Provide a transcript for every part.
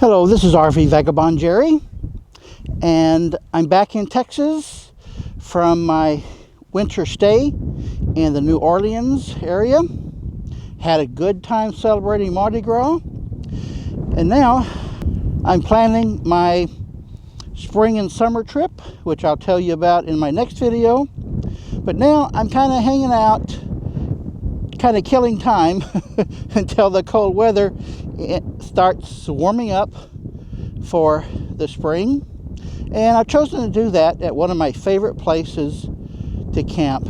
Hello, this is RV Vagabond Jerry, and I'm back in Texas from my winter stay in the New Orleans area. Had a good time celebrating Mardi Gras, and now I'm planning my spring and summer trip, which I'll tell you about in my next video. But now I'm kind of hanging out, kind of killing time until the cold weather starts warming up for the spring. And I've chosen to do that at one of my favorite places to camp,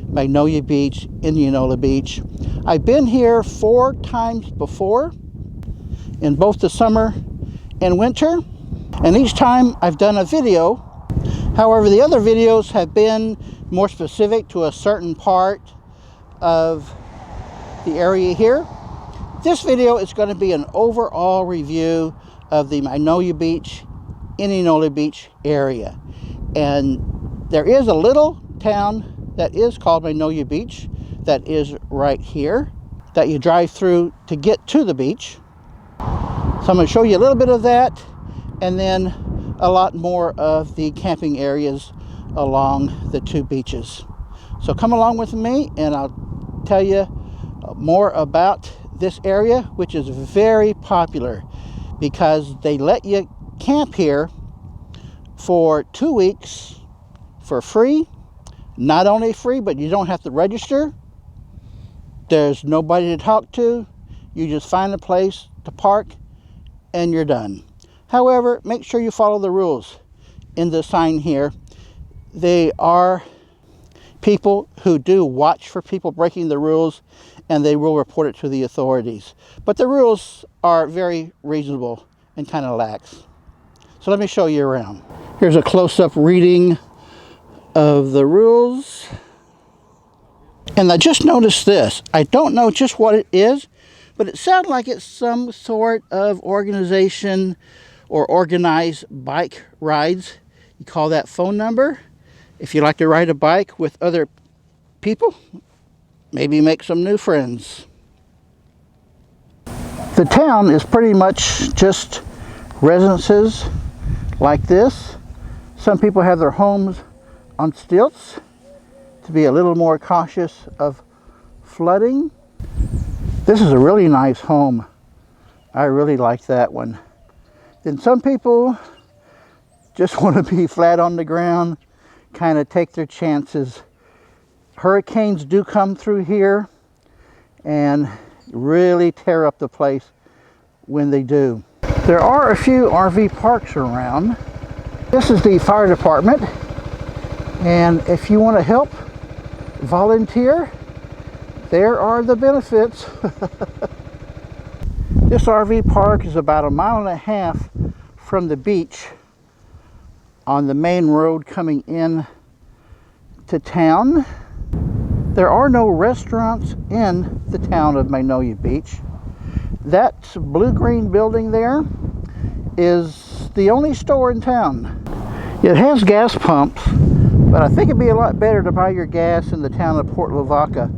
Magnolia Beach, Indianola Beach. I've been here 4 times before, in both the summer and winter, and each time I've done a video. However, the other videos have been more specific to a certain part of the area here. This video is going to be an overall review of the Magnolia Beach, Indianola Beach area. And there is a little town that is called Magnolia Beach that is right here that you drive through to get to the beach. So I'm going to show you a little bit of that, and then a lot more of the camping areas along the 2 beaches. So come along with me and I'll tell you more about this area, which is very popular because they let you camp here for 2 weeks for free. Not only free, but you don't have to register. There's nobody to talk to. You just find a place to park and you're done. However, make sure you follow the rules in the sign here. They are people who do watch for people breaking the rules, and they will report it to the authorities. But the rules are very reasonable and kind of lax. So let me show you around. Here's a close-up reading of the rules. And I just noticed this. I don't know just what it is, but it sounds like it's some sort of organization or organized bike rides. You call that phone number. If you like to ride a bike with other people, maybe make some new friends. The town is pretty much just residences like this. Some people have their homes on stilts to be a little more cautious of flooding. This is a really nice home. I really like that one. Then some people just want to be flat on the ground, kind of take their chances. Hurricanes do come through here and really tear up the place when they do. There are a few RV parks around. This is the fire department, and if you want to help volunteer, there are the benefits. This RV park is about 1.5 miles from the beach on the main road coming in to town. There are no restaurants in the town of Magnolia Beach. That blue-green building there is the only store in town. It has gas pumps, but I think it'd be a lot better to buy your gas in the town of Port Lavaca.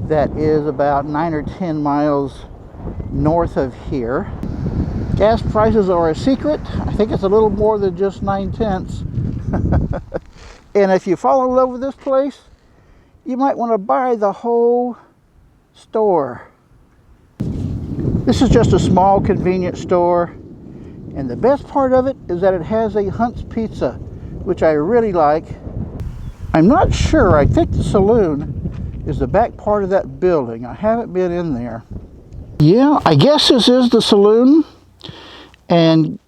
That is about 9 or 10 miles north of here. Gas prices are a secret. I think it's a little more than just 9/10. And if you fall in love with this place, you might want to buy the whole store. This is just a small convenience store, and the best part of it is that it has a Hunt's Pizza, which I really like. I'm not sure. I think the saloon is the back part of that building. I haven't been in there. Yeah, I guess this is the saloon, and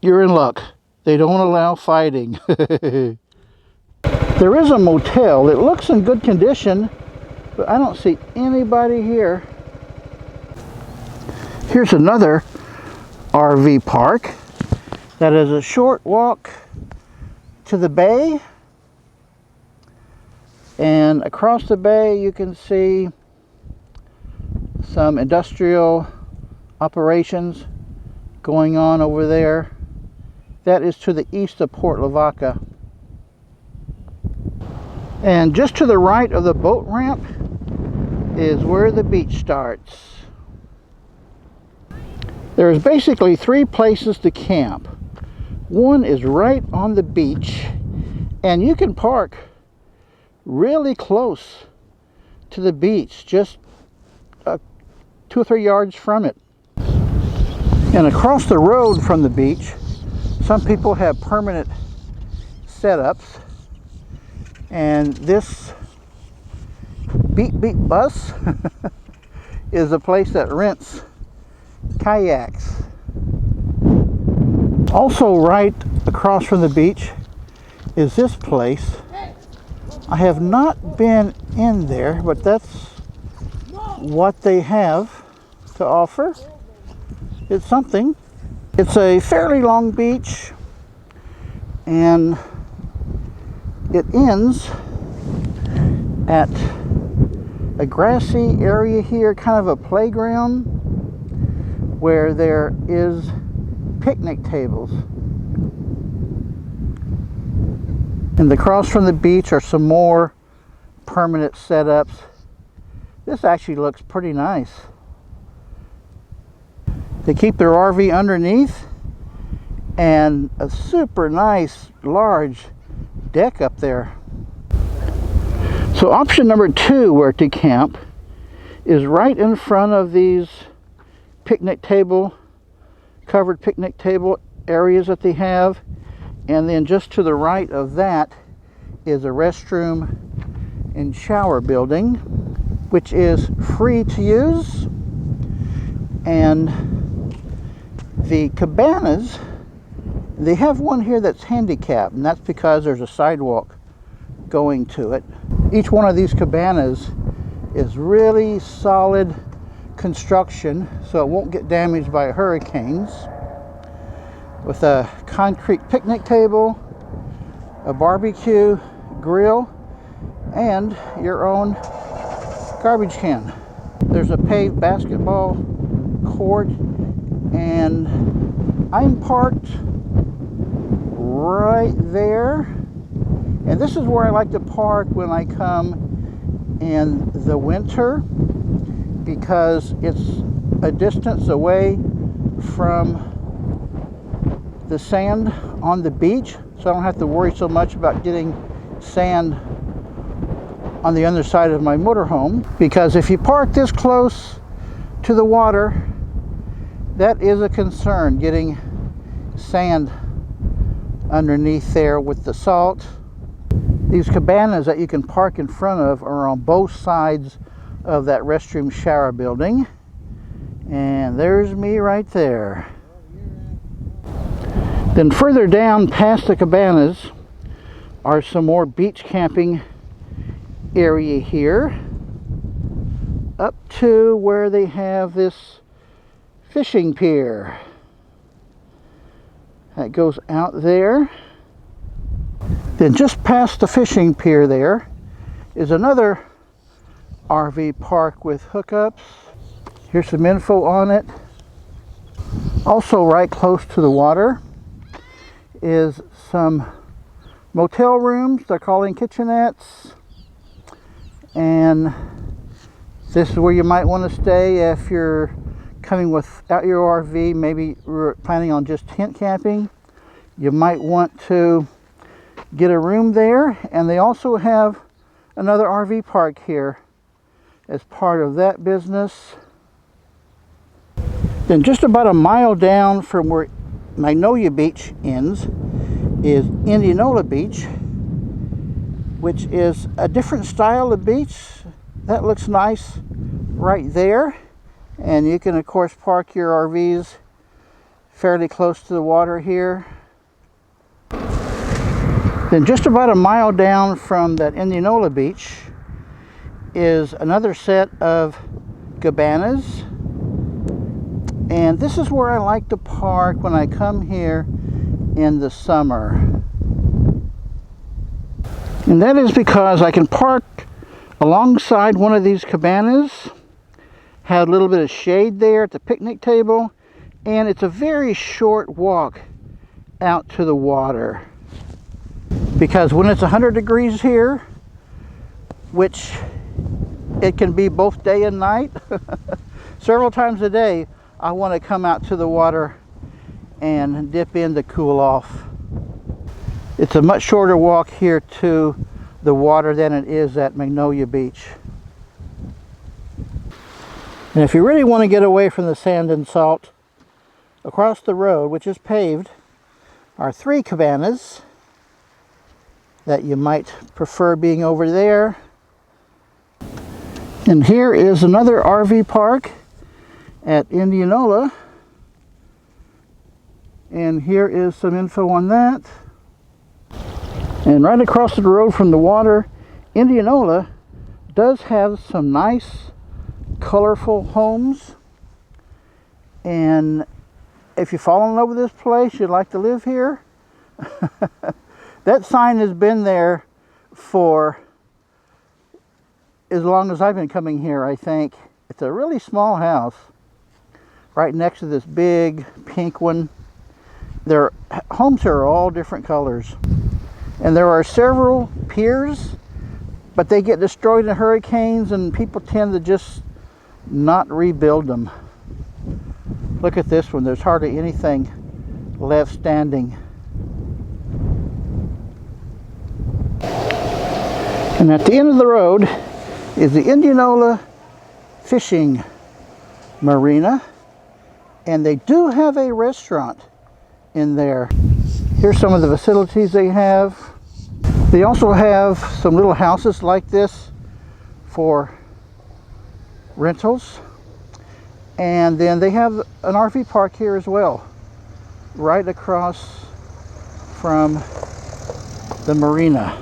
you're in luck. They don't allow fighting. There is a motel. It looks in good condition, but I don't see anybody here. Here's another RV park that is a short walk to the bay. And across the bay you can see some industrial operations going on over there. That is to the east of Port Lavaca. And just to the right of the boat ramp is where the beach starts. There's basically three places to camp. One is right on the beach, and you can park really close to the beach, just 2 or 3 yards from it. And across the road from the beach, some people have permanent setups, and this beep beep bus is a place that rents kayaks. Also right across from the beach is this place. I have not been in there, but that's what they have to offer. It's something. It's a fairly long beach, and it ends at a grassy area here, kind of a playground, where there is picnic tables. And across from the beach are some more permanent setups. This actually looks pretty nice. They keep their RV underneath, and a super nice large deck up there. So option number 2 where to camp is right in front of these picnic table, covered picnic table areas that they have, and then just to the right of that is a restroom and shower building, which is free to use. And the cabanas, they have one here that's handicapped, and that's because there's a sidewalk going to it. Each one of these cabanas is really solid construction, so it won't get damaged by hurricanes, with a concrete picnic table, a barbecue grill, and your own garbage can. There's a paved basketball court, and I'm parked right there, and this is where I like to park when I come in the winter, because it's a distance away from the sand on the beach, so I don't have to worry so much about getting sand on the underside of my motorhome. Because if you park this close to the water, that is a concern, getting sand underneath there with the salt. These cabanas that you can park in front of are on both sides of that restroom shower building, and there's me right there. Then further down past the cabanas are some more beach camping area here, up to where they have this fishing pier that goes out there. Then just past the fishing pier there is another RV park with hookups. Here's some info on it. Also right close to the water is some motel rooms. They're calling kitchenettes, and this is where you might want to stay if you're coming without your RV. Maybe you're planning on just tent camping. You might want to get a room there, and they also have another RV park here as part of that business. Then just about a mile down from where Magnolia Beach ends is Indianola Beach, which is a different style of beach. That looks nice right there, and you can of course park your RVs fairly close to the water here. Then just about a mile down from that Indianola Beach is another set of cabanas, and this is where I like to park when I come here in the summer. And that is because I can park alongside one of these cabanas, have a little bit of shade there at the picnic table, and it's a very short walk out to the water. Because when it's 100 degrees here, which it can be both day and night, several times a day, I want to come out to the water and dip in to cool off. It's a much shorter walk here to the water than it is at Magnolia Beach. And if you really want to get away from the sand and salt, across the road, which is paved, are 3 cabanas that you might prefer being over there. And here is another RV park at Indianola. And here is some info on that. And right across the road from the water, Indianola does have some nice, colorful homes. And if you fall in love with this place, you'd like to live here, that sign has been there for as long as I've been coming here, I think. It's a really small house right next to this big pink one. Their homes here are all different colors. And there are several piers, but they get destroyed in hurricanes and people tend to just not rebuild them. Look at this one. There's hardly anything left standing. And at the end of the road is the Indianola Fishing Marina. And they do have a restaurant in there. Here's some of the facilities they have. They also have some little houses like this for rentals. And then they have an RV park here as well, right across from the marina.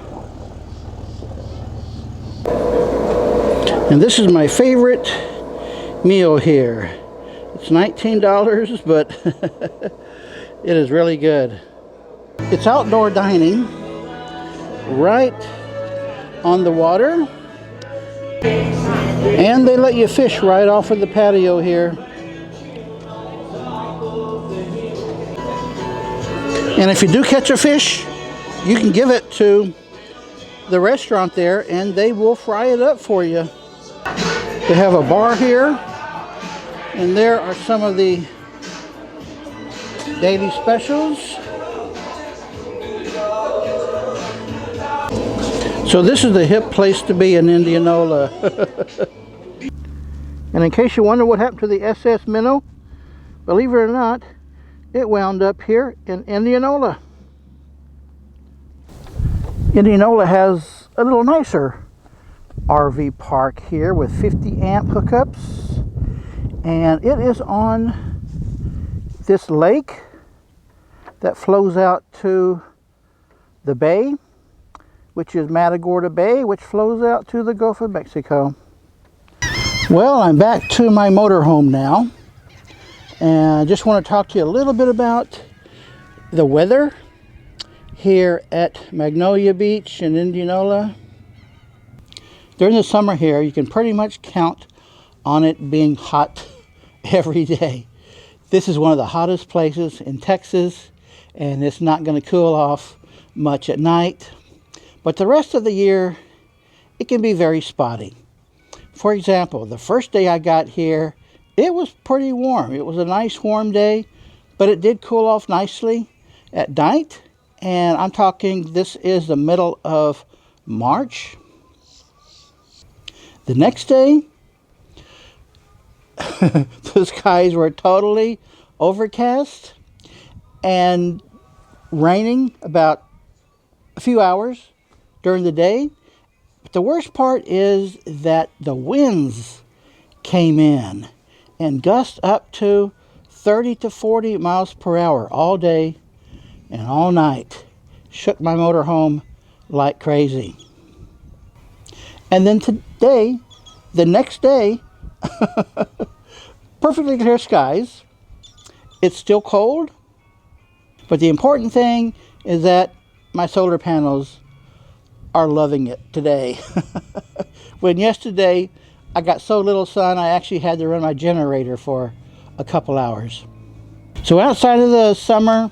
And this is my favorite meal here. It's $19, but it is really good. It's outdoor dining right on the water. And they let you fish right off of the patio here. And if you do catch a fish, you can give it to the restaurant there and they will fry it up for you. They have a bar here, and there are some of the daily specials. So this is the hip place to be in Indianola. And in case you wonder what happened to the SS Minnow, believe it or not, it wound up here in Indianola. Indianola has a little nicer RV park here with 50 amp hookups. And it is on this lake that flows out to the bay, which is Matagorda Bay, which flows out to the Gulf of Mexico. Well, I'm back to my motorhome now, and I just want to talk to you a little bit about the weather here at Magnolia Beach in Indianola. During the summer here, you can pretty much count on it being hot every day. This is one of the hottest places in Texas, and it's not going to cool off much at night. But the rest of the year, it can be very spotty. For example, the first day I got here, it was pretty warm. It was a nice warm day, but it did cool off nicely at night. And I'm talking, this is the middle of March. The next day, the skies were totally overcast and raining about a few hours during the day. But the worst part is that the winds came in and gust up to 30 to 40 miles per hour all day and all night. Shook my motorhome like crazy. And then today, the next day, perfectly clear skies. It's still cold, but the important thing is that my solar panels are loving it today. When yesterday I got so little sun, I actually had to run my generator for a couple hours. So outside of the summer,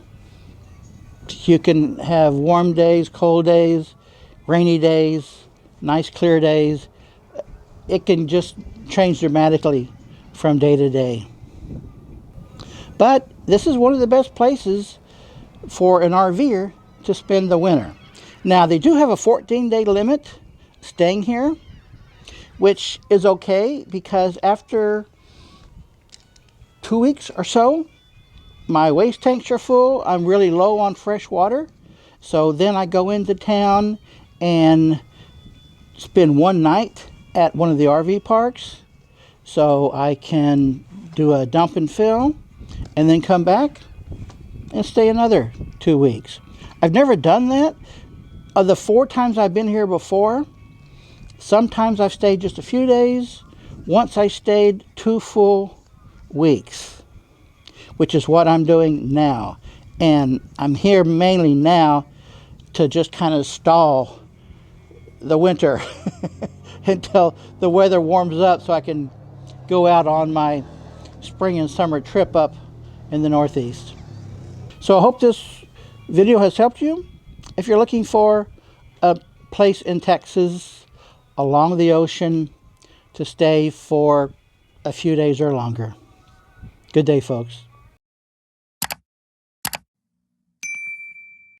you can have warm days, cold days, rainy days, nice clear days. It can just change dramatically from day to day. But this is one of the best places for an RVer to spend the winter. Now, they do have a 14-day limit staying here, which is okay because after 2 weeks or so, my waste tanks are full. I'm really low on fresh water. So then I go into town and spend one night at one of the RV parks so I can do a dump and fill and then come back and stay another 2 weeks. I've never done that. Of the 4 times I've been here before, sometimes I've stayed just a few days. Once I stayed 2 full weeks, which is what I'm doing now. And I'm here mainly now to just kind of stall the winter until the weather warms up so I can go out on my spring and summer trip up in the Northeast. So I hope this video has helped you. If you're looking for a place in Texas along the ocean to stay for a few days or longer. Good day, folks.